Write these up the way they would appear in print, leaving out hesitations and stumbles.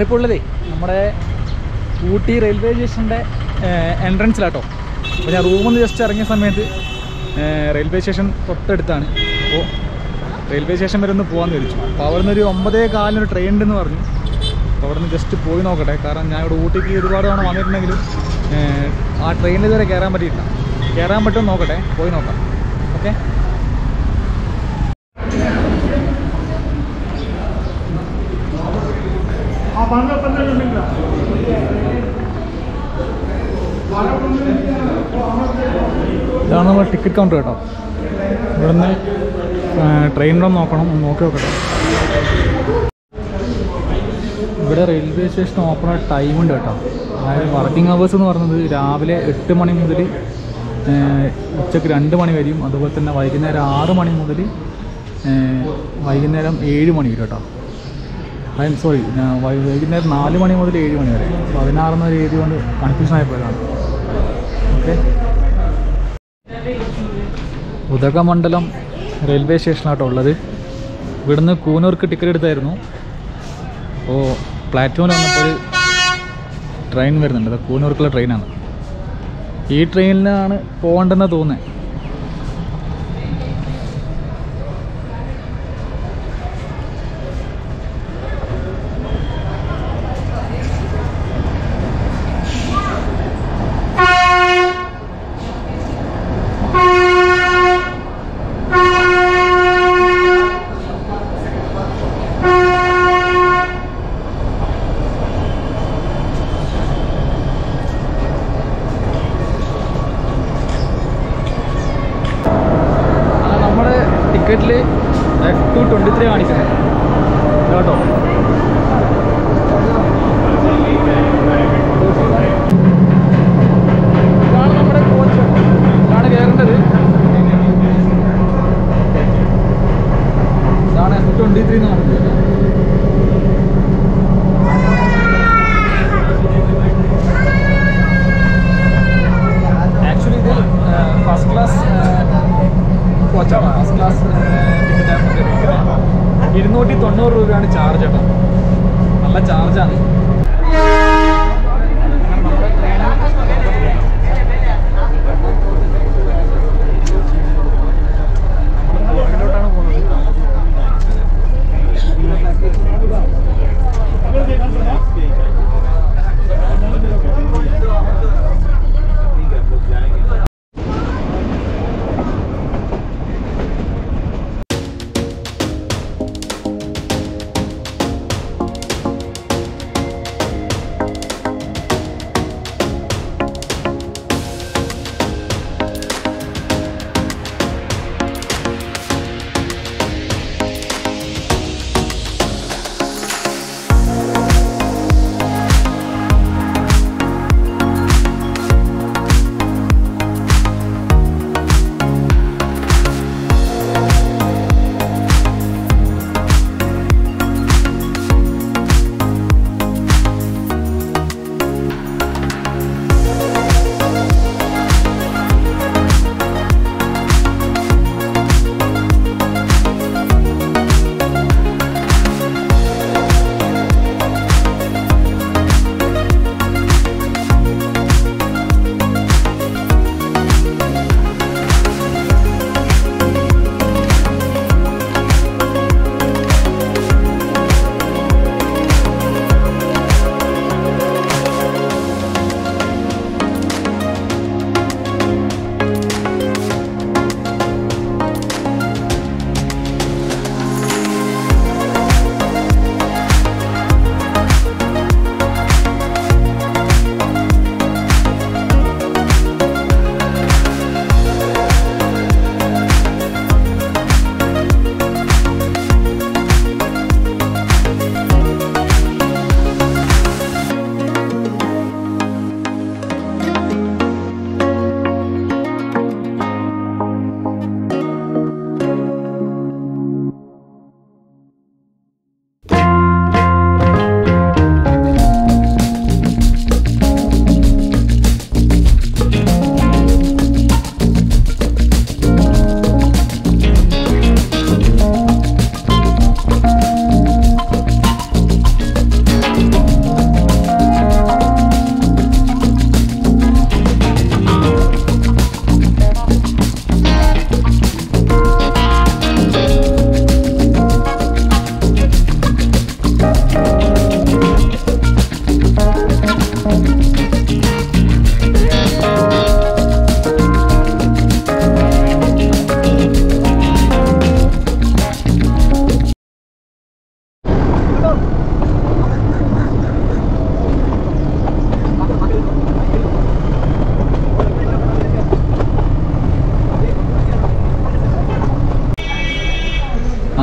ഞാനിപ്പോൾ ഉള്ളതേ നമ്മുടെ ഊട്ടി റെയിൽവേ സ്റ്റേഷൻ്റെ എൻട്രൻസിലാട്ടോ. അപ്പോൾ ഞാൻ റൂമിൽ നിന്ന് ജസ്റ്റ് ഇറങ്ങിയ സമയത്ത് റെയിൽവേ സ്റ്റേഷൻ തൊട്ടടുത്താണ്. അപ്പോൾ റെയിൽവേ സ്റ്റേഷൻ വരെ ഒന്ന് പോകാമെന്ന് വിളിച്ചു. അപ്പോൾ അവിടെ നിന്ന് ഒരു 9:15 ട്രെയിൻ ഉണ്ടെന്ന് പറഞ്ഞു. അപ്പോൾ അവിടെ നിന്ന് ജസ്റ്റ് പോയി നോക്കട്ടെ. കാരണം ഞാൻ ഇവിടെ ഊട്ടിക്ക് ഒരുപാട് തവണ വന്നിട്ടുണ്ടെങ്കിലും ആ ട്രെയിനിൽ ഇതുവരെ കയറാൻ പറ്റിയിട്ടില്ല. കയറാൻ പറ്റുമെന്ന് നോക്കട്ടെ, പോയി നോക്കാം. ഓക്കെ. ഇതാണ് നമ്മൾ ടിക്കറ്റ് കൗണ്ടർ കേട്ടോ. ഇവിടുന്ന് ട്രെയിനിലൊന്ന് നോക്കണം, നോക്കി നോക്കട്ടെ. ഇവിടെ റെയിൽവേ സ്റ്റേഷൻ ഓപ്പൺ ടൈമുണ്ട് കേട്ടോ. അതായത് വർക്കിംഗ് അവേഴ്സ് എന്ന് പറയുന്നത് രാവിലെ 8 മണി മുതൽ ഉച്ചയ്ക്ക് 2 മണി വരെയും, അതുപോലെ തന്നെ വൈകുന്നേരം 6 മണി മുതൽ വൈകുന്നേരം 7 മണി വരെ കേട്ടോ. വൈകുന്നേരം 4 മണി മുതൽ 7 മണി വരെ. 16 എന്ന രീതി കൊണ്ട് കൺഫ്യൂഷൻ ആയിപ്പോയതാണ്. ഓക്കെ. ഉദകമണ്ഡലം റെയിൽവേ സ്റ്റേഷനാട്ടോ ഉള്ളത്. ഇവിടുന്ന് കൂനൂർക്ക് ടിക്കറ്റ് എടുത്തായിരുന്നു. അപ്പോൾ പ്ലാറ്റ്ഫോമിൽ വന്നപ്പോൾ ഒരു ട്രെയിൻ വരുന്നുണ്ട്. അത് കൂനൂർക്കുള്ള ട്രെയിനാണ്. ഈ ട്രെയിനിലാണ് പോകേണ്ടതെന്ന് തോന്നുന്നത്.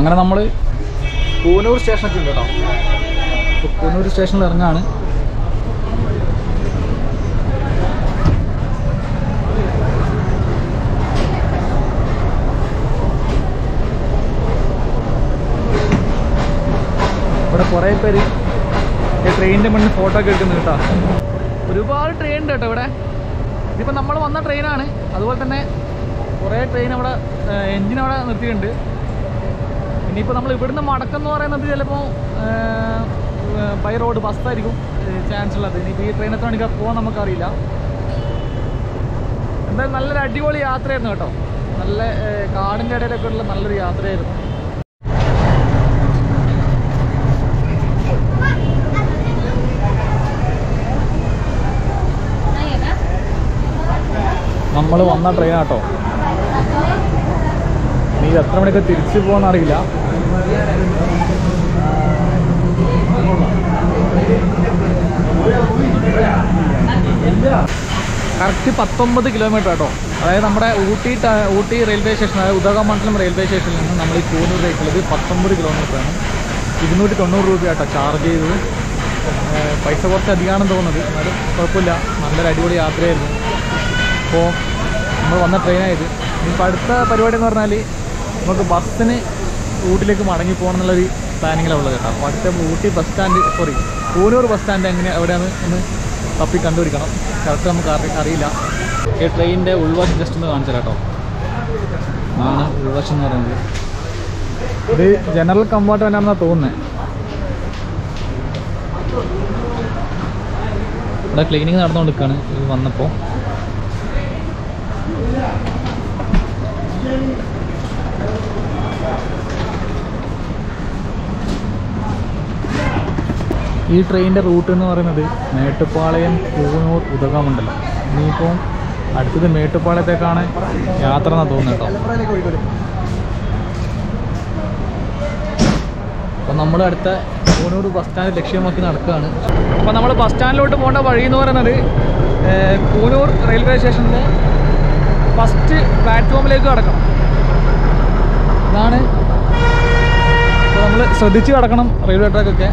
അങ്ങനെ നമ്മൾ കൂനൂർ സ്റ്റേഷനൊക്കെ ഉണ്ട് കേട്ടോ. അപ്പോൾ കൂനൂർ സ്റ്റേഷനിൽ ഇറങ്ങാണ്. ഇവിടെ കുറേ പേര് ട്രെയിനിൻ്റെ മുന്നിൽ ഫോട്ടോ ഒക്കെ എടുക്കുന്നത് കേട്ടോ. ഒരുപാട് ട്രെയിൻ ഉണ്ട് കേട്ടോ ഇവിടെ. ഇതിപ്പോൾ നമ്മൾ വന്ന ട്രെയിനാണ്. അതുപോലെ തന്നെ കുറേ ട്രെയിൻ അവിടെ എൻജിൻ അവിടെ നിർത്തിയിട്ടുണ്ട്. ഇനിയിപ്പോൾ നമ്മൾ ഇവിടുന്ന് മടക്കം പറയുന്നത് ചിലപ്പോൾ ബൈ റോഡ് ബസ്സായിരിക്കും ചാൻസ് ഉള്ളത്. ഇനിയിപ്പോൾ ഈ ട്രെയിൻ എത്ര മണിക്കാണ് പോകാൻ നമുക്കറിയില്ല. എന്തായാലും നല്ലൊരു അടിപൊളി യാത്രയായിരുന്നു കേട്ടോ. നല്ല കാടിൻ്റെ ഇടയിലൊക്കെ ഉള്ള നല്ലൊരു യാത്രയായിരുന്നു. നമ്മൾ വന്ന ട്രെയിനാട്ടോ. നീ എത്ര മണിക്ക് തിരിച്ചു പോകുമെന്നറിയില്ല. കറക്റ്റ് 19 കിലോമീറ്റർ കേട്ടോ. അതായത് നമ്മുടെ ഊട്ടി റെയിൽവേ സ്റ്റേഷൻ, അതായത് ഉദകമണ്ഡലം റെയിൽവേ സ്റ്റേഷനിൽ നിന്ന് നമ്മൾ ഈ കൂനൂരിലേക്കുള്ളത് 19 കിലോമീറ്ററാണ്. 290 രൂപ കേട്ടോ ചാർജ് ചെയ്തത്. പൈസ കുറച്ച് അധികമാണെന്ന് തോന്നുന്നത്, എന്നാലും കുഴപ്പമില്ല. നല്ലൊരു അടിപൊളി യാത്രയായിരുന്നു. അപ്പോൾ നമ്മൾ വന്ന ട്രെയിനായത്. ഇനിയിപ്പോൾ അടുത്ത പരിപാടി എന്ന് പറഞ്ഞാൽ നമുക്ക് ബസ്സിന് ഊട്ടിലേക്ക് മടങ്ങി പോകണം എന്നുള്ളൊരു പ്ലാനിങ്ങിലാണ് ഉള്ളത് കേട്ടോ. അപ്പോൾ അടുത്ത Ooty bus stand, Coonoor bus stand എവിടെയാണ് ഒന്ന് തപ്പി കണ്ടുപിടിക്കണം. കറക്റ്റ് നമുക്ക് അറിയില്ല. ഈ ട്രെയിനിൻ്റെ ഉൾവശം ജസ്റ്റ് ഒന്ന് കാണിച്ചാൽ കേട്ടോ. ആണ് ഉൾവശം എന്ന് പറയുന്നത്. ഇത് ജനറൽ കമ്പാർട്ട്മെൻ്റ് ആണെന്നാണ് തോന്നുന്നത്. ഇവിടെ ക്ലീനിങ് നടന്നുകൊണ്ടിരിക്കുകയാണ് ഇത് വന്നപ്പോൾ. ഈ ട്രെയിനിൻ്റെ റൂട്ട് എന്ന് പറയുന്നത് മേട്ടുപ്പാളയം, കൂനൂർ, ഉദകമണ്ഡലം. ഇനിയിപ്പോൾ അടുത്തത് മേട്ടുപ്പാളയത്തേക്കാണ് യാത്ര എന്നാണ് തോന്നുന്നത് കേട്ടോ. അപ്പോൾ നമ്മൾ അടുത്ത കൂനൂർ ബസ് സ്റ്റാൻഡ് ലക്ഷ്യമാക്കി നടക്കുകയാണ്. അപ്പോൾ നമ്മൾ ബസ് സ്റ്റാൻഡിലോട്ട് പോകേണ്ട വഴി എന്ന് പറയുന്നത് കൂനൂർ റെയിൽവേ സ്റ്റേഷനിലെ ഫസ്റ്റ് പ്ലാറ്റ്ഫോമിലേക്ക് കടക്കണം. ഇതാണ്. അപ്പോൾ നമ്മൾ ശ്രദ്ധിച്ച് കിടക്കണം റെയിൽവേ ട്രാക്കൊക്കെ.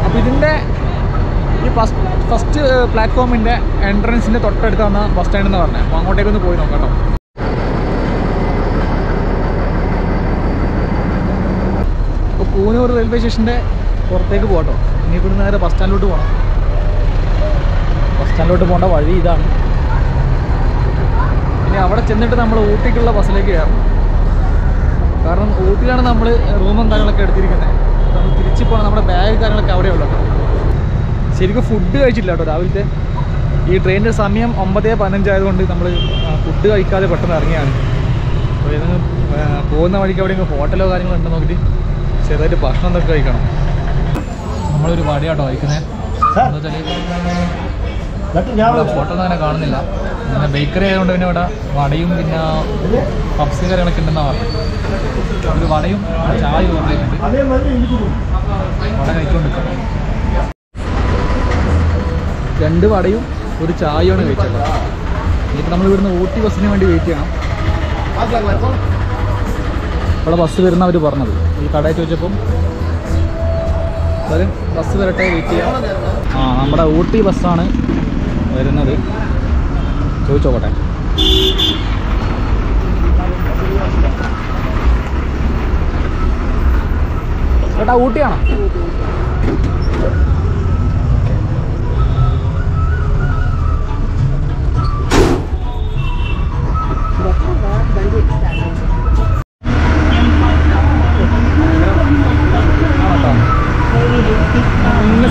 അപ്പോൾ ഇതിൻ്റെ ഈ ഫസ്റ്റ് പ്ലാറ്റ്ഫോമിൻ്റെ എൻട്രൻസിൻ്റെ തൊട്ടടുത്ത് വന്ന ബസ് സ്റ്റാൻഡ് എന്ന് പറഞ്ഞത്. അപ്പോൾ അങ്ങോട്ടേക്കൊന്ന് പോയി നോക്കാം കേട്ടോ. അപ്പോൾ കൂനൂർ റെയിൽവേ സ്റ്റേഷൻ്റെ പുറത്തേക്ക് പോകട്ടോ. ഇനിയിപ്പോൾ നേരെ ബസ് സ്റ്റാൻഡിലോട്ട് പോകണം. ബസ് സ്റ്റാൻഡിലോട്ട് പോകേണ്ട വഴി ഇതാണ്. ഇനി അവിടെ ചെന്നിട്ട് നമ്മൾ ഊട്ടിക്കുള്ള ബസ്സിലേക്ക് കയറണം. കാരണം ഊട്ടിയിലാണ് നമ്മൾ റൂമും കാര്യങ്ങളൊക്കെ എടുത്തിരിക്കുന്നത്. നമ്മൾ തിരിച്ചു പോകണം. നമ്മുടെ ബാഗ് കാര്യങ്ങളൊക്കെ അവിടെ ഉള്ളൂ കേട്ടോ. ശരിക്കും ഫുഡ് കഴിച്ചില്ല കേട്ടോ രാവിലത്തെ. ഈ ട്രെയിനിൻ്റെ സമയം 9:15 ആയതുകൊണ്ട് നമ്മൾ ഫുഡ് കഴിക്കാതെ പെട്ടെന്ന് ഇറങ്ങിയാണ്. അപ്പോൾ ഇതിന് പോകുന്ന വഴിക്ക് എവിടെയെങ്കിലും ഹോട്ടലോ കാര്യങ്ങളോ ഉണ്ടോ നോക്കിയിട്ട് ചെറുതായിട്ട് ഭക്ഷണം എന്തൊക്കെ കഴിക്കണം. നമ്മളൊരു വടയാട്ടോ കഴിക്കുന്നത്. എന്താ വെച്ചാൽ ഫോട്ടോ ഒന്നും അങ്ങനെ കാണുന്നില്ല. പിന്നെ ബേക്കറി ആയതുകൊണ്ട് പിന്നെ ഇവിടെ വടയും പിന്നെ പപ്സ് കാര്യങ്ങളൊക്കെ ഉണ്ടെന്നാണ് പറഞ്ഞത്. ഒരു വടയും ചായ പറഞ്ഞിട്ടുണ്ട്. വട കഴിച്ചുകൊണ്ടിരിക്കണം. 2 വടയും ഒരു ചായയാണ് കഴിച്ചത്. ഇനിയിപ്പോൾ നമ്മൾ ഇവിടുന്ന് ഊട്ടി ബസ്സിന് വേണ്ടി വെയിറ്റ് ചെയ്യണം. ഇവിടെ ബസ് വരുന്ന അവർ പറഞ്ഞത്. ഈ കടയിൽ ചോദിച്ചപ്പം വരും ബസ് വരട്ടെ വെയിറ്റ് ചെയ്യാം. നമ്മുടെ ഊട്ടി ബസ്സാണ് വരുന്നത്. ചോദിച്ചോട്ടെ. ചേട്ടാ ഊട്ടിയാണോ?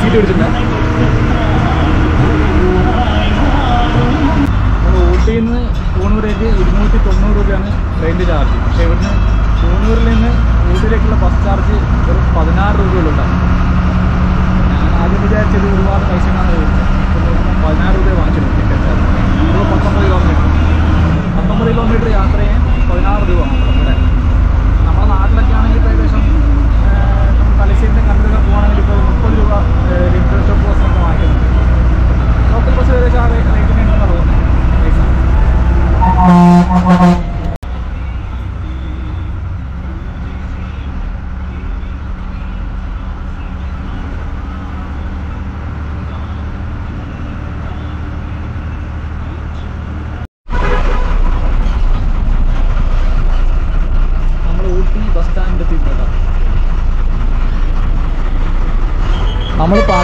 സീറ്റ് പിടിച്ചില്ല. ഊട്ടിയിൽ നിന്ന് കൂനൂരേക്ക് 290 രൂപയാണ് ട്രെയിനിൻ്റെ ചാർജ്. പക്ഷേ ഇവിടുന്ന് കൂനൂരിൽ നിന്ന് ഊട്ടിയിലേക്കുള്ള ബസ് ചാർജ് വെറും 16 രൂപയുള്ളതാണ്. ഞാൻ ആദ്യം വിചാരിച്ചത് ഒരുപാട് പൈസ എന്നാണ് ചോദിച്ചത്. 16 രൂപ വാങ്ങിച്ചിട്ടുണ്ട് ടിക്കറ്റ് ചാർജ്. 19 കിലോമീറ്റർ 19 കിലോമീറ്റർ യാത്ര ചെയ്യാൻ 16 രൂപ ഇവിടെ. നമ്മുടെ നാട്ടിലൊക്കെ ആണെങ്കിൽ ഇപ്പോൾ ഏകദേശം തലശ്ശേരിൻ്റെ കണ്ടൊക്കെ പോകുകയാണെങ്കിൽ ഇപ്പോൾ 30 രൂപ ലിമിറ്റഡ് സ്റ്റോപ്പ് ബസ്സൊക്കെ വാങ്ങിക്കുന്നുണ്ട്. ലോക്കൽ ബസ് ഏകദേശം ആ റേറ്റിന് ഉണ്ടെന്ന് തോന്നുന്നു പൈസ.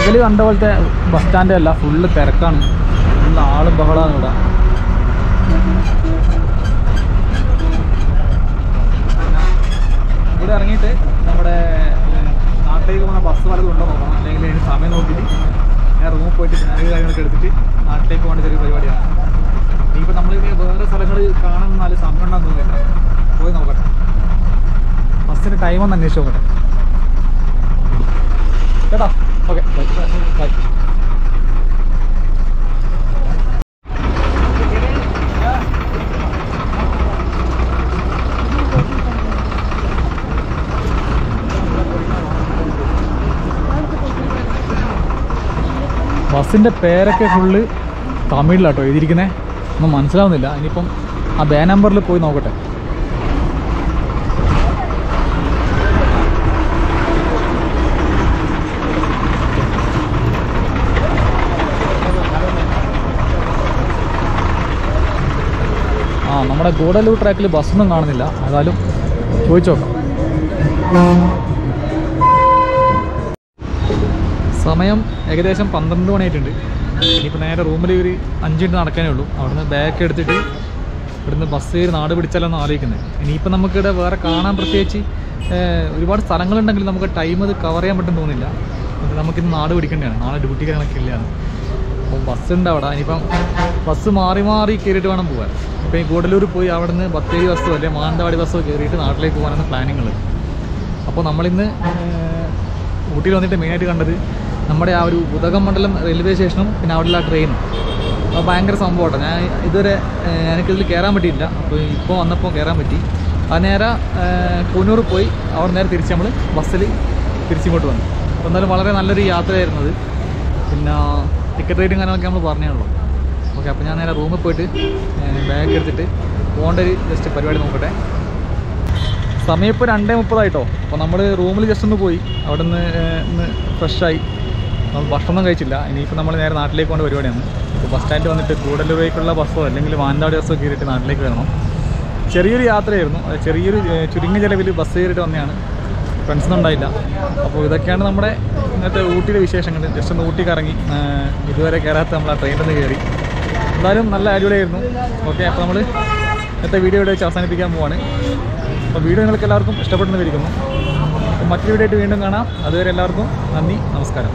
പകല് കണ്ട പോലത്തെ ബസ് സ്റ്റാൻഡ് അല്ല, ഫുള്ള് തിരക്കാണ്, ഫുള്ള് ആളും ബഹളമാണ് ഇവിടെ. ഇവിടെ ഇറങ്ങിയിട്ട് നമ്മുടെ നാട്ടിലേക്ക് പോകുന്ന ബസ് വലതും ഉണ്ടോ നോക്കണം, അല്ലെങ്കിൽ അതിന് സമയം നോക്കിയിട്ട് ഞാൻ റൂമിൽ പോയിട്ട് ബാഗ് കാര്യങ്ങളൊക്കെ എടുത്തിട്ട് നാട്ടിലേക്ക് പോകേണ്ട ചെറിയ പരിപാടിയാണ്. ഇനിയിപ്പോൾ നമ്മളിനി വേറെ സ്ഥലങ്ങൾ കാണുന്നാലും സമയം ഉണ്ടാകുന്ന തോന്നുന്നില്ല, പോയി നോക്കട്ടെ. ബസ്സിൻ്റെ ടൈമൊന്ന് അന്വേഷിച്ച് നോക്കട്ടെ കേട്ടോ. Okay, bye. ബസ്സിൻ്റെ പേരൊക്കെ ഫുള്ള് തമിഴിലാട്ടോ എഴുതിയിരിക്കുന്നത്, ഒന്നും മനസ്സിലാവുന്നില്ല. ഇനിയിപ്പം ആ ബേ നമ്പറിൽ പോയി നോക്കട്ടെ. നമ്മുടെ ഗൂഡല്ലൂർ ട്രാക്കിൽ ബസ്സൊന്നും കാണുന്നില്ല, ഏതായാലും ചോദിച്ചു നോക്കാം. സമയം ഏകദേശം 12 മണിയായിട്ടുണ്ട്. ഇനിയിപ്പോൾ നേരെ റൂമിൽ ഒരു 5 മിനിറ്റ് നടക്കാനേ ഉള്ളൂ. അവിടുന്ന് ബാഗ് എടുത്തിട്ട് ഇവിടുന്ന് ബസ് കയറി നാട് പിടിച്ചാലെന്ന് ആലോചിക്കുന്നത്. ഇനിയിപ്പോൾ നമുക്കിവിടെ വേറെ കാണാൻ പ്രത്യേകിച്ച് ഒരുപാട് സ്ഥലങ്ങളുണ്ടെങ്കിൽ നമുക്ക് ടൈം അത് കവർ ചെയ്യാൻ പറ്റും തോന്നില്ല. നമുക്കിന്ന് നാട് പിടിക്കേണ്ടതാണ്, നാളെ ഡ്യൂട്ടി കാര്യങ്ങളൊക്കെ ഇല്ലയാണ്. അപ്പോൾ ബസ്സുണ്ട് അവിടെ. ഇനിയിപ്പം ബസ് മാറി മാറി കയറിയിട്ട് വേണം പോകാൻ. ഇപ്പോൾ ഈ ഗൂഡല്ലൂർ പോയി അവിടെ നിന്ന് ബത്തേരി ബസ്സോ അല്ലെങ്കിൽ മാനന്തവാടി ബസ്സോ കയറിയിട്ട് നാട്ടിലേക്ക് പോകാനാണ് പ്ലാനിങ്ങൾ. അപ്പോൾ നമ്മളിന്ന് ഊട്ടിയിൽ വന്നിട്ട് മെയിനായിട്ട് കണ്ടത് നമ്മുടെ ആ ഒരു ഉദകമണ്ഡലം റെയിൽവേ സ്റ്റേഷനും പിന്നെ അവിടെയുള്ള ആ ട്രെയിനും. അപ്പോൾ ഭയങ്കര സംഭവമാണ്. ഞാൻ ഇതുവരെ എനിക്കിതിൽ കയറാൻ പറ്റിയില്ല. അപ്പോൾ ഇപ്പോൾ വന്നപ്പോൾ കയറാൻ പറ്റി. അത് നേരെ കൂനൂർ പോയി അവിടെ നേരെ തിരിച്ച് നമ്മൾ ബസ്സിൽ തിരിച്ചിങ്ങോട്ട് വന്നു. അപ്പോൾ എന്തായാലും വളരെ നല്ലൊരു യാത്രയായിരുന്നത്. പിന്നെ ടിക്കറ്റ് റേറ്റും കാര്യങ്ങളൊക്കെ നമ്മൾ പറഞ്ഞാണല്ലോ. ഓക്കെ, അപ്പോൾ ഞാൻ നേരെ റൂമിൽ പോയിട്ട് ബാഗ് എടുത്തിട്ട് പോകേണ്ട ഒരു ജസ്റ്റ് പരിപാടി നോക്കട്ടെ. സമയം ഇപ്പോൾ 2:30 അപ്പോൾ നമ്മൾ റൂമിൽ ജസ്റ്റ് ഒന്ന് പോയി അവിടെ നിന്ന് ഫ്രഷായി. നമ്മൾ ഭക്ഷണം കഴിച്ചില്ല. ഇനിയിപ്പോൾ നമ്മൾ നേരെ നാട്ടിലേക്ക് പോകേണ്ട പരിപാടിയാണ്. ഇപ്പോൾ ബസ് സ്റ്റാൻഡ് വന്നിട്ട് ഗൂഡല്ലൂരേക്കുള്ള ബസ്സോ അല്ലെങ്കിൽ മാനന്തവാടി ബസ്സോ കയറിയിട്ട് നാട്ടിലേക്ക് വരണം. ചെറിയൊരു യാത്രയായിരുന്നു, ചെറിയൊരു ചുരുങ്ങിയ ചിലവിൽ ബസ് കയറിയിട്ട് വന്നതാണ്. ഫ്രണ്ട്സൊന്നും ഉണ്ടായില്ല. അപ്പോൾ ഇതൊക്കെയാണ് നമ്മുടെ ഇന്നത്തെ ഊട്ടിയുടെ വിശേഷങ്ങൾ. ജസ്റ്റ് ഒന്ന് ഊട്ടി കറങ്ങി, ഇതുവരെ കയറാത്ത നമ്മൾ ആ ട്രെയിനിൽ നിന്ന് കയറി. എന്തായാലും നല്ല അടിപൊളിയായിരുന്നു. ഓക്കെ, അപ്പോൾ നമ്മൾ ഇന്നത്തെ വീഡിയോ ഇവിടെ വെച്ച് അവസാനിപ്പിക്കാൻ പോവാണ്. അപ്പോൾ വീഡിയോ നിങ്ങൾക്ക് എല്ലാവർക്കും ഇഷ്ടപ്പെട്ടെന്ന് വിചാരിക്കുന്നു. മറ്റൊരു വീഡിയോ ആയിട്ട് വീണ്ടും കാണാം. അതുവരെ എല്ലാവർക്കും നന്ദി, നമസ്കാരം.